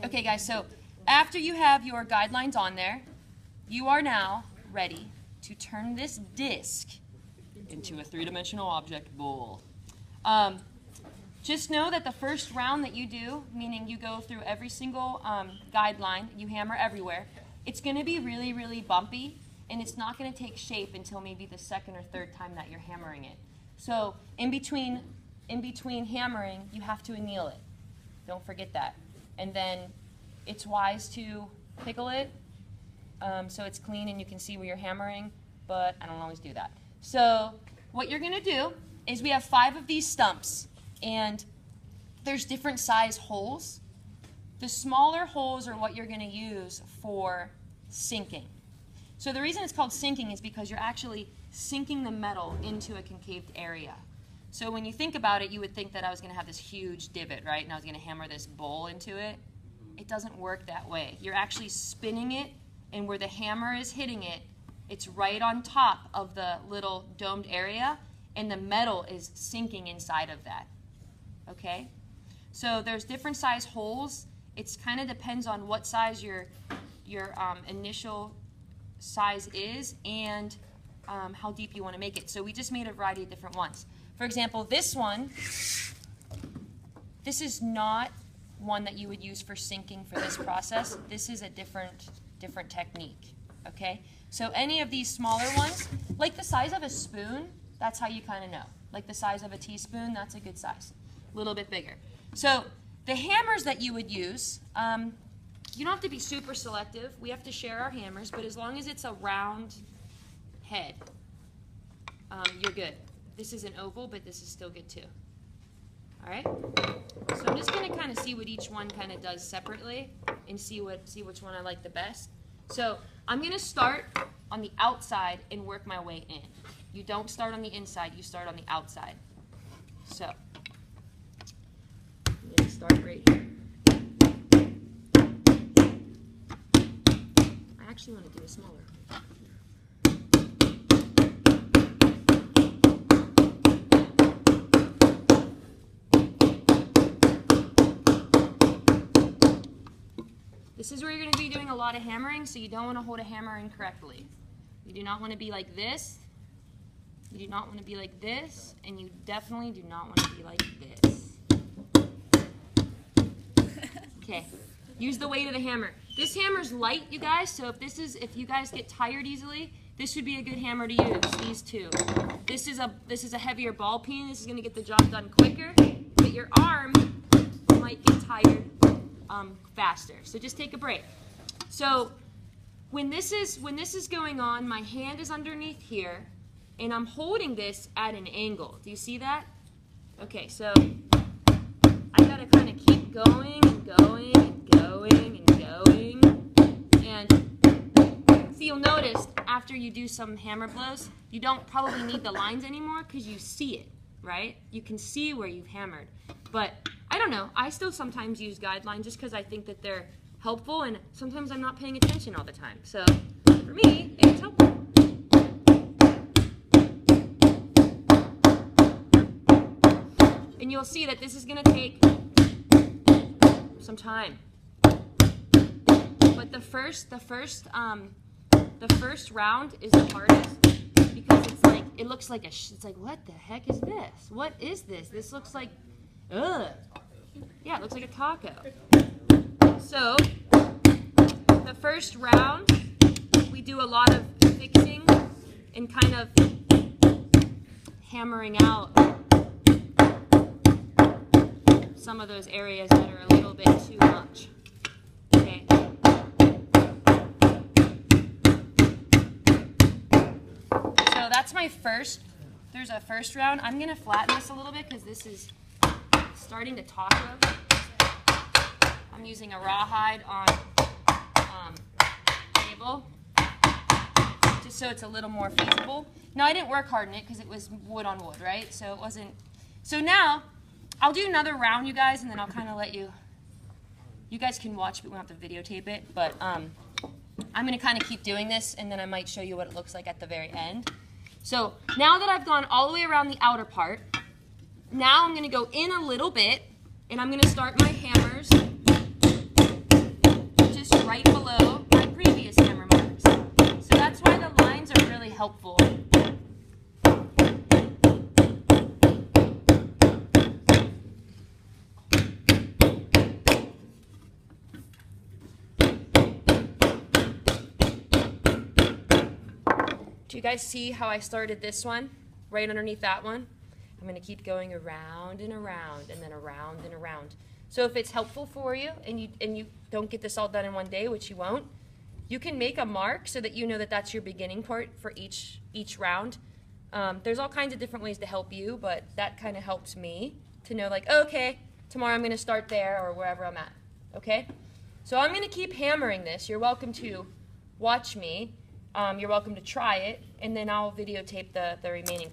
Okay, guys, so after you have your guidelines on there, you are now ready to turn this disc into a three-dimensional object bowl. Just know that the first round that you do, meaning you go through every single guideline, you hammer everywhere, it's going to be really, really bumpy, and it's not going to take shape until maybe the second or third time that you're hammering it. So in between hammering, you have to anneal it. Don't forget that. And then it's wise to pickle it so it's clean and you can see where you're hammering, but I don't always do that. So what you're going to do is we have 5 of these stumps, and there's different size holes. The smaller holes are what you're going to use for sinking. So the reason it's called sinking is because you're actually sinking the metal into a concaved area. So when you think about it, you would think that I was going to have this huge divot, right? And I was going to hammer this bowl into it. It doesn't work that way. You're actually spinning it, and where the hammer is hitting it, it's right on top of the little domed area, and the metal is sinking inside of that. Okay? So there's different size holes. It kind of depends on what size your initial size is and how deep you want to make it. So we just made a variety of different ones. For example, this one, this is not one that you would use for sinking for this process. This is a different technique, okay? So any of these smaller ones, like the size of a spoon, that's how you kind of know. Like the size of a teaspoon, that's a good size. A little bit bigger. So the hammers that you would use, you don't have to be super selective. We have to share our hammers, but as long as it's a round head, you're good. This is an oval, but this is still good too. All right? So I'm just going to kind of see what each one kind of does separately and see which one I like the best. So I'm going to start on the outside and work my way in. You don't start on the inside, you start on the outside. So I'm going to start right here. I actually want to do a smaller. This is where you're going to be doing a lot of hammering, so you don't want to hold a hammer incorrectly. You do not want to be like this. You do not want to be like this, and you definitely do not want to be like this. Okay. Use the weight of the hammer. This hammer's light, you guys, so if you guys get tired easily, this would be a good hammer to use, these two. This is a heavier ball peen. This is going to get the job done quicker, but your arm might get tired faster. So just take a break. So when this is going on, my hand is underneath here, and I'm holding this at an angle. Do you see that? Okay, so I gotta kind of keep going and going and going and going. And so you'll notice after you do some hammer blows, you don't probably need the lines anymore because you see it, right? You can see where you've hammered. But I don't know. I still sometimes use guidelines just because I think that they're helpful, and sometimes I'm not paying attention all the time. So for me, it's helpful. And you'll see that this is going to take some time. But the first round is the hardest because it looks like it's like, what the heck is this? What is this? This looks like, ugh. Yeah, it looks like a taco. So the first round, we do a lot of fixing and kind of hammering out some of those areas that are a little bit too much. Okay. So that's my first. There's a first round. I'm going to flatten this a little bit because this is starting to taco. I'm using a rawhide on table just so it's a little more feasible. Now I didn't work hard in it because it was wood on wood, right? So it wasn't. So now I'll do another round, you guys, and then I'll kind of let you guys can watch, but we don't have to videotape it. But I'm going to kind of keep doing this, and then I might show you what it looks like at the very end. So now that I've gone all the way around the outer part, now I'm going to go in a little bit, and I'm going to start my hammers helpful. Do you guys see how I started this one right underneath that one? I'm going to keep going around and around and then around and around. So if it's helpful for you and you don't get this all done in one day, which you won't, you can make a mark so that you know that that's your beginning part for each round. There's all kinds of different ways to help you, but that kind of helps me to know, like, okay, tomorrow I'm going to start there or wherever I'm at, okay? So I'm going to keep hammering this. You're welcome to watch me. You're welcome to try it, and then I'll videotape the remaining